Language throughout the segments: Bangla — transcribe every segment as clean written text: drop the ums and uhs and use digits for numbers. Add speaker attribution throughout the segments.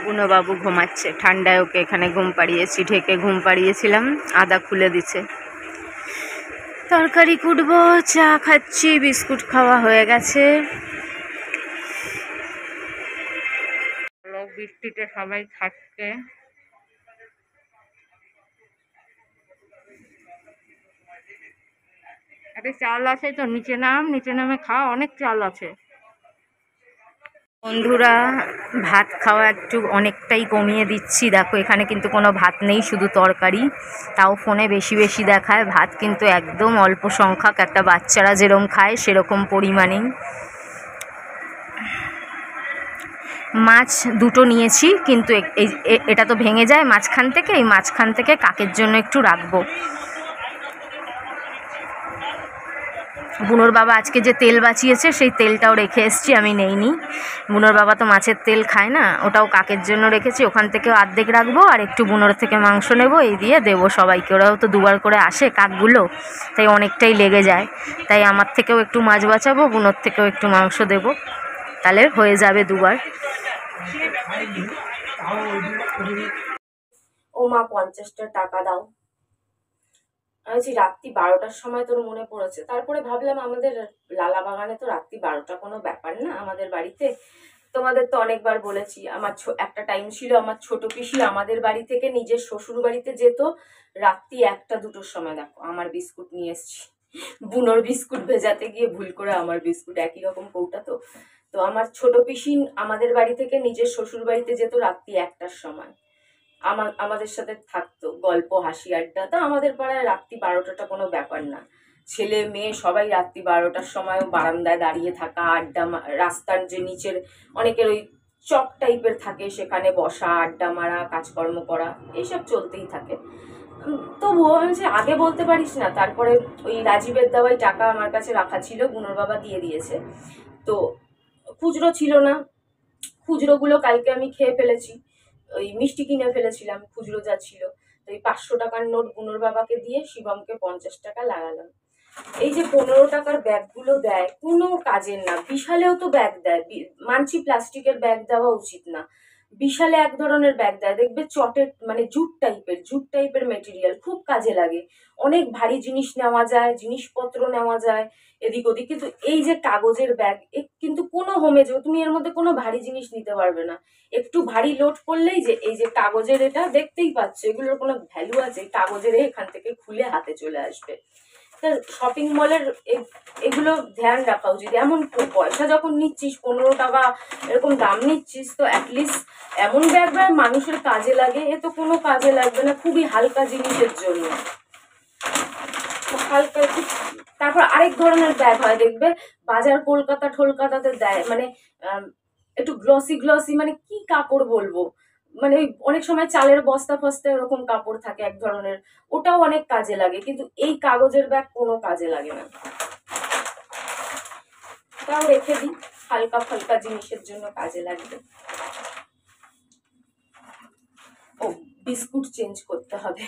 Speaker 1: বুনোবাবু ঘুমাচ্ছে, ঠান্ডায় ওকে এখানে ঘুম পাড়িয়েছি, ঢেকে ঘুম পাড়িয়েছিলাম, আদা খুলে দিচ্ছে। তরকারি কুটবো, চা খাচ্ছি, বিস্কুট খাওয়া হয়ে গেছে। বৃষ্টিতে সবাই খাচ্ছে। একটা চাল আছে তো, নিচে নামে খাওয়া, অনেক চাল আছে। বন্ধুরা, ভাত খাওয়া একটু অনেকটাই কমিয়ে দিচ্ছি। দেখো এখানে কিন্তু কোনো ভাত নেই, শুধু তরকারি। তাও ফোনে বেশি বেশি দেখায়, ভাত কিন্তু একদম অল্প সংখ্যক, একটা বাচ্চারা যেরকম খায় সেরকম পরিমাণেই। মাছ দুটো নিয়েছি, কিন্তু এটা তো ভেঙে যায় মাঝখান থেকে, এই মাঝখান থেকে কাকের জন্য একটু রাখবো। বুনোর বাবা আজকে যে তেল বাঁচিয়েছে সেই তেলটাও রেখে এসছি, আমি নেইনি। বুনোর বাবা তো মাছের তেল খায় না, ওটাও কাকের জন্য রেখেছি। ওখান থেকেও অর্ধেক রাখবো, আর একটু বুনোর থেকে মাংস নেব, এই দিয়ে দেবো সবাইকে। ওরাও তো দুবার করে আসে কাকগুলো, তাই অনেকটাই লেগে যায়। তাই আমার থেকেও একটু মাছ বাঁচাবো, বুনোর থেকেও একটু মাংস দেবো, তাহলে হয়ে যাবে দুবার। ও মা, 50টা টাকা দাও। আমি বলছি রাত্রি 12টার সময় তোর মনে পড়েছে। তারপরে ভাবলাম আমাদের লালা বাগানে তো রাত্রি 12টা কোনো ব্যাপার না আমাদের বাড়িতে। তোমাদের তো অনেকবার বলেছি, আমার একটা টাইম ছিল আমার ছোট পিসি আমাদের বাড়ি থেকে নিজের শ্বশুর বাড়িতে যেত রাত্রি 1টা 2টোর সময়। দেখো আমার বিস্কুট নিয়ে এসছি, বুনোর বিস্কুট ভেজাতে গিয়ে ভুল করে আমার বিস্কুট, একই রকম কৌটা তো। তো আমার ছোট পিসি আমাদের বাড়ি থেকে নিজের শ্বশুর বাড়িতে যেত রাত্রি 1টার সময়, আমাদের সাথে থাকতো, গল্প হাসি আড্ডা। তা আমাদের পাড়ায় রাত্রি 12টাটা কোনো ব্যাপার না। ছেলে মেয়ে সবাই রাত্রি 12টার সময়ও বারান্দায় দাঁড়িয়ে থাকা, আড্ডা, রাস্তার যে নিচের অনেকের ওই চক টাইপের থাকে, সেখানে বসা, আড্ডা মারা, কাজকর্ম করা, এইসব চলতেই থাকে। তবুও আমি যে আগে বলতে পারিস না। তারপরে ওই রাজীবের দেওয়াই টাকা আমার কাছে রাখা ছিল, বুনোর বাবা দিয়ে দিয়েছে। তো খুচরো ছিল না, খুচরোগুলো কালকে আমি খেয়ে ফেলেছি, ওই মিষ্টি কিনে ফেলেছিলাম, খুচরো যা ছিল। তো এই 500 টাকার নোট বুনোর বাবাকে দিয়ে শিবমকে 50 টাকা লাগালাম। এই যে 15 টাকার ব্যাগগুলো দেয়, কোনো কাজের না। বিশালেও তো ব্যাগ দেয়, মানছি প্লাস্টিকের ব্যাগ দেওয়া উচিত না, বিশালে এক ধরনের ব্যাগ দেয়, দেখবে চটের মানে জুট টাইপের মেটেরিয়াল, খুব কাজে লাগে। অনেক ভারী জিনিস নেওয়া যায়, জিনিসপত্র নেওয়া যায় এদিক ওদিক। কিন্তু এই যে কাগজের ব্যাগ, কিন্তু কোনো হোমে যে তুমি এর মধ্যে কোনো ভারী জিনিস নিতে পারবে না। একটু ভারী লোড করলেই যে এই যে কাগজের, এটা দেখতেই পাচ্ছ, এগুলোর কোনো ভ্যালু আছে? কাগজের এখান থেকে খুলে হাতে চলে আসবে। শপিং মলের এগুলো ধ্যান রাখা উচিত। এমন পয়সা যখন নিচ্ছিস, 15 টাকা এরকম দাম নিচ্ছিস, তো অ্যাটলিস্ট এমন ব্যাগ মানুষের কাজে লাগে। এ তো কোনো কাজে লাগবে না, খুবই হালকা জিনিসের জন্য, হালকা। তারপর আরেক ধরনের ব্যাগ হয় দেখবে, বাজার কলকাতাতে দেয়, মানে একটু গ্লসি, মানে কি কাপড় বলবো, মানে অনেক সময় চালের বস্তা ফস্তা এরকম কাপড় থাকে এক ধরনের, ওটাও অনেক কাজে লাগে। কিন্তু এই কাগজের ব্যাগ কোনো কাজে লাগে না, তাও রেখে দিই, হালকা ফালকা জিনিসের জন্য কাজে লাগবে। ও, বিস্কুট চেঞ্জ করতে হবে।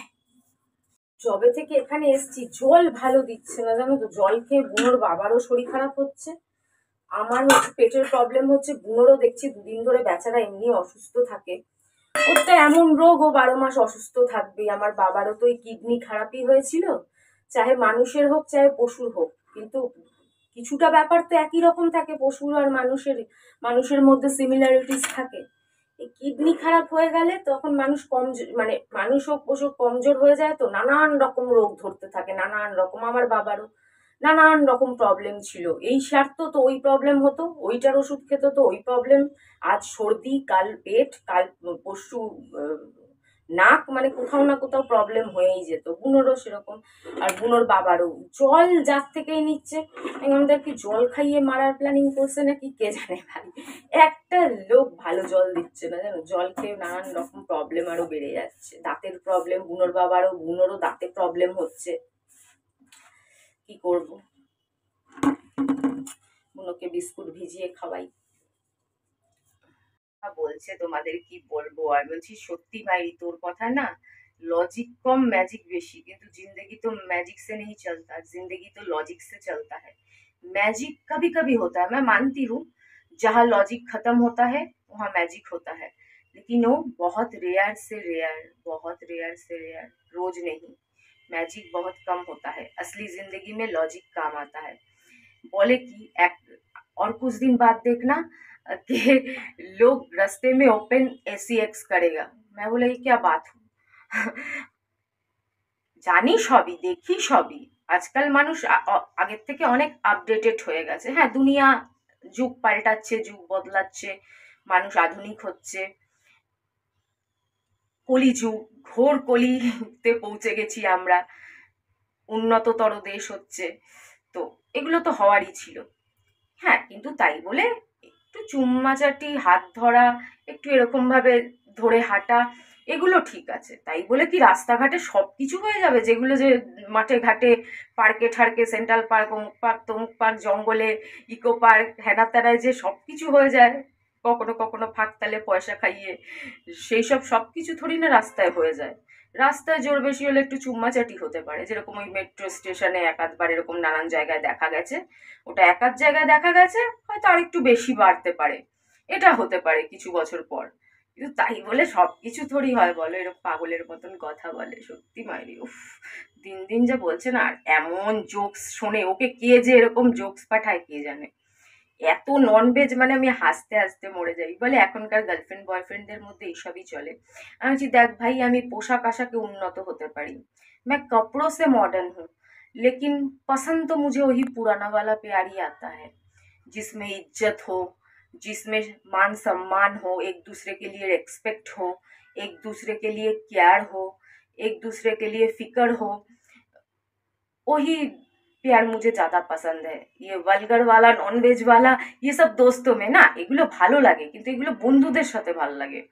Speaker 1: যবে থেকে এখানে এসছি জল ভালো দিচ্ছে না, জানো তো। জল খেয়ে বুনোর বাবারও শরীর খারাপ হচ্ছে, আমার পেটের প্রবলেম হচ্ছে, বুনোরও দেখছি দুদিন ধরে বেচারা এমনি অসুস্থ থাকে। ওর তো এমন রোগ, ও 12 মাস অসুস্থ থাকবেই। আমার বাবারও তো ওই কিডনি খারাপই হয়েছিল, চাহে মানুষের হোক চাহে পশুর হোক, কিন্তু কিছুটা ব্যাপার তো একই রকম থাকে পশুর আর মানুষের মধ্যে সিমিলারিটিস থাকে। এই কিডনি খারাপ হয়ে গেলে তখন মানুষ কমজোর, মানে মানুষ হোক পশু কমজোর হয়ে যায়, তো নানান রকম রোগ ধরতে থাকে, নানান রকম। আমার বাবারও নানান রকম প্রবলেম ছিল, এই সারতো তো ওই প্রবলেম হতো, ওইটার ওষুধ খেত তো ওই প্রবলেম। আজ সর্দি, কাল পেট, কাল পরশু নাক, মানে কোথাও না কোথাও প্রবলেম হয়েই যেত। বুনোরও সেরকম, আর বুনোর বাবারও। জল যার থেকেই নিচ্ছে, আমাদের কি জল খাইয়ে মারার প্ল্যানিং করছে নাকি কে জানে ভাই। একটা লোক ভালো জল দিচ্ছে না, জানো। জল খেয়ে নানান রকম প্রবলেম আরো বেড়ে যাচ্ছে, দাঁতের প্রবলেম বুনোর বাবারও, বুনোরও দাঁতে প্রবলেম হচ্ছে। কি করব, বুনোকে বিস্কুট ভিজিয়ে খাওয়াই। বলছে তোমাদের কি বলবো আর। বলছি সত্যি ভাই, তোর কথা না, लॉजिक कम मैजिक बेशी, किंतु जिंदगी तो मैजिक से नहीं चलता, जिंदगी तो लॉजिक से चलता है। मैजिक कभी कभी होता है, मैं मानती हूँ, जहाँ लॉजिक खत्म होता है वहाँ मैजिक होता है, लेकिन वो बहुत रेयर से रेयर, बहुत रेयर से रेयर, रोज नहीं। मैजिक बहुत कम होता है, असली जिंदगी में लॉजिक काम आता है। बोले कि और कुछ दिन बाद देखना कि लोग रास्ते में ओपन एसीएक्स करेगा। मैं बोला ये क्या बात हो জানি সবই, দেখি সবই। আজকাল মানুষ আগের থেকে অনেক আপডেটেড হয়ে গেছে। হ্যাঁ, দুনিয়া যুগ পাল্টাচ্ছে, যুগ বদলাচ্ছে, মানুষ আধুনিক হচ্ছে। কলিযুগ, ঘোর কলিতে পৌঁছে গেছি আমরা, উন্নততর দেশ হচ্ছে, তো এগুলো তো হওয়ারই ছিল। হ্যাঁ, কিন্তু তাই বলে একটু চুম্মাচাটি, হাত ধরা, একটু এরকম ভাবে ধরে হাঁটা, এগুলো ঠিক আছে। তাই বলে কি রাস্তাঘাটে সব কিছু হয়ে যাবে? যেগুলো যে মাঠে ঘাটে, পার্কে ঠার্কে, সেন্ট্রাল পার্ক, অমুক পার্ক, তমুক পার্ক, জঙ্গলে, ইকো পার্ক, হেনা তেনায় যে সব কিছু হয়ে যায় কখনো কখনো ফাঁক তালে পয়সা খাইয়ে, সেই সব কিছু থোড়ি না রাস্তায় হয়ে যায়। রাস্তায় জোর বেশি হলে একটু চুম্মাচাটি হতে পারে, যেরকম ওই মেট্রো স্টেশনে এক আধবার এরকম নানান জায়গায় দেখা গেছে। ওটা এক আধ জায়গায় দেখা গেছে, হয়তো আর একটু বেশি বাড়তে পারে, এটা হতে পারে কিছু বছর পর। কিন্তু তাই বলে সবকিছু থোড়ি হয় বলো? এরকম পাগলের মতন কথা বলে, সত্যি মাইরি, উফ। দিন দিন যা বলছে না, আর এমন জোকস শোনে, ওকে কে যে এরকম জোকস পাঠায় কে জানে। এত ননভেজ, মানে আমি হাসতে হাসতে মরে যাই। বলে এখনকার গার্লফ্রেন্ড বয়ফ্রেন্ডদের মধ্যে এইসবই চলে। আমি বলছি দেখ ভাই, আমি পোশাক আশাকে উন্নত হতে পারি, मैं कपड़ों से मॉडर्न हूँ, लेकिन पसंद तो मुझे वही पुराना वाला प्यार ही आता है, जिसमें इज्जत हो, जिसमें मान सम्मान हो, एक दूसरे के लिए रेस्पेक्ट हो, एक दूसरे के लिए केयर हो, एक दूसरे के लिए फिक्र हो। वही प्यार मुझे ज्यादा पसंद है। ये वल्गर वाला, ননভেজ वाला, ये सब दोस्तों में না, এগুলো ভালো লাগে, কিন্তু এগুলো বন্ধুদের সাথে ভালো লাগে।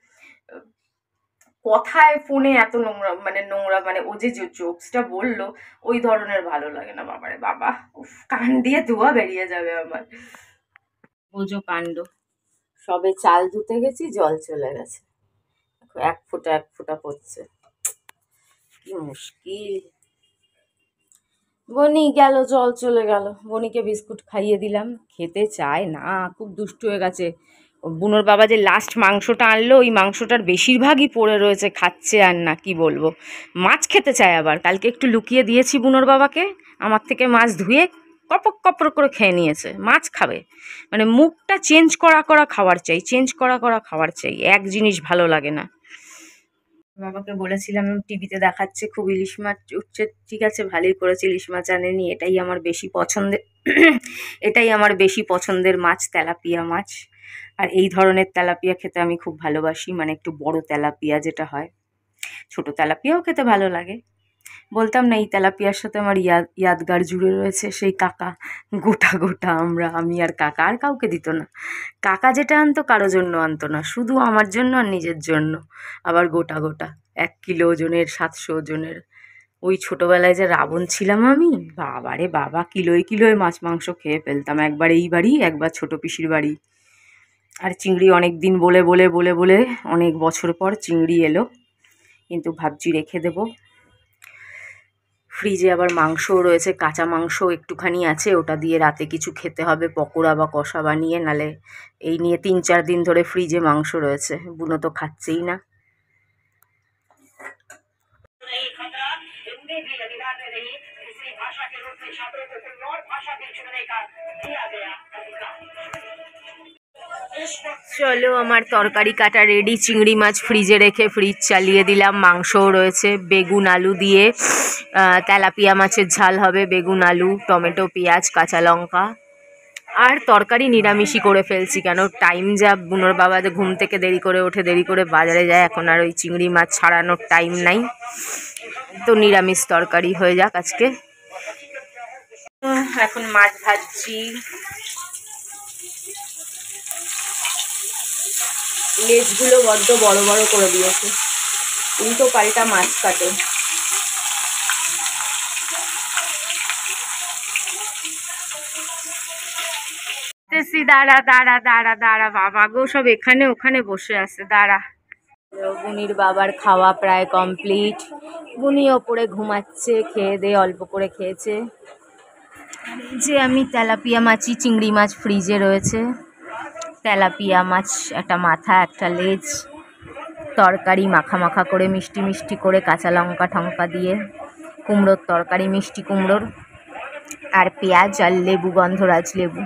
Speaker 1: কথায় ফোনে এত নোংরা, মানে নোংরা, মানে ও যে জোকসটা বললো ওই ধরনের ভালো লাগে না। বাবারে বাবা, উফ, কান দিয়ে ধোঁয়া বেরিয়ে যাবে আমার। বোঝো কাণ্ড, সবে চাল ধুতে গেছি, জল চলে গেছে, এক ফোঁটা এক ফোঁটা পড়ছে, কি মুশকিল। বনি গেল, জল চলে গেল। বনিকে বিস্কুট খাইয়ে দিলাম, খেতে চায় না, খুব দুষ্টু হয়ে গেছে। বুনোর বাবা যে লাস্ট মাংসটা আনলো, ওই মাংসটার বেশিরভাগই পড়ে রয়েছে, খাচ্ছে আর না, কি বলবো। মাছ খেতে চায় আবার, কালকে একটু লুকিয়ে দিয়েছি বুনোর বাবাকে, আমার থেকে মাছ ধুয়ে কপক কপর করে খেয়ে নিয়েছে। মাছ খাবে, মানে মুখটা চেঞ্জ করা করা খাবার চাই, চেঞ্জ করা করা খাবার চাই, এক জিনিস ভালো লাগে না। বাবাকে বলেছিলাম, টিভিতে দেখাচ্ছে খুব ইলিশ মাছ উঠছে, ঠিক আছে ভালোই করেছে, ইলিশ মাছ আনেনি, এটাই আমার বেশি পছন্দের এটাই আমার বেশি পছন্দের মাছ, তেলাপিয়া মাছ। আর এই ধরনের তেলাপিয়া খেতে আমি খুব ভালোবাসি, মানে একটু বড় তেলাপিয়া যেটা হয়। ছোট তেলাপিয়াও খেতে ভালো লাগে। বলতাম না, এই তেলাপিয়ার সাথে আমার ইয়াদগার জুড়ে রয়েছে, সেই কাকা গোটা গোটা আমরা, আমি আর কাকা, আর কাউকে দিত না। কাকা যেটা আনতো কারো জন্য আনতো না, শুধু আমার জন্য আর নিজের জন্য, আবার গোটা গোটা 1 কিলো ওজনের, 700 ওজনের। ওই ছোটোবেলায় যে রাবণ ছিলাম আমি, বাবারে বাবা, কিলোয় কিলোয় মাছ মাংস খেয়ে ফেলতাম, একবার এই বাড়ি, একবার ছোট পিসির বাড়ি। আর চিংড়ি অনেক দিন বলে বলে বলে বলে অনেক বছর পর চিংড়ি এলো, কিন্তু ভাবছি রেখে দেবো। ফ্রিজে আবার মাংসও রয়েছে, কাঁচা মাংস একটুখানি আছে, ওটা দিয়ে রাতে কিছু খেতে হবে, পকোড়া বা কষা বানিয়ে, নালে এই নিয়ে 3-4 দিন ধরে ফ্রিজে মাংস রয়েছে। বুনো তো খাচ্ছেই না। চলো, আমার তরকারি কাটা রেডি, চিংড়ি মাছ ফ্রিজে রেখে ফ্রিজ চালিয়ে দিলাম, মাংসও রয়েছে, বেগুন আলু দিয়ে তেলাপিয়া মাছের ঝাল হবে, বেগুন আলু, টমেটো, পেঁয়াজ, কাঁচা লঙ্কা। আর তরকারি নিরামিষই করে ফেলছি, কেন টাইম যা, বুনোর বাবা যে ঘুম থেকে দেরি করে ওঠে, দেরি করে বাজারে যায়, এখন আর ওই চিংড়ি মাছ ছাড়ানোর টাইম নাই, তো নিরামিষ তরকারি হয়ে যাক আজকে। এখন মাছ ভাজছি, লেজগুলো বড্ড বড় বড় করে দিয়েছে, উল্টো পাল্টা মাছ কাটে। দাঁড়া দাঁড়া দাঁড়া দাঁড়া, বাবা গো, সব এখানে ওখানে বসে আছে, দাঁড়া। বুনির বাবার খাওয়া প্রায় কমপ্লিট, বুনি ওপরে ঘুমাচ্ছে, খেয়ে দিয়ে অল্প করে খেয়েছে। যে আমি তেলাপিয়া মাছই, চিংড়ি মাছ ফ্রিজে রয়েছে, তেলাপিয়া মাছ, একটা মাথা একটা লেজ, তরকারি মাখা মাখা করে মিষ্টি মিষ্টি করে কাঁচা লঙ্কা ঠঙ্কা দিয়ে কুমড়োর তরকারি, মিষ্টি কুমড়োর, আর পেঁয়াজ আর লেবু, গন্ধরাজ লেবু।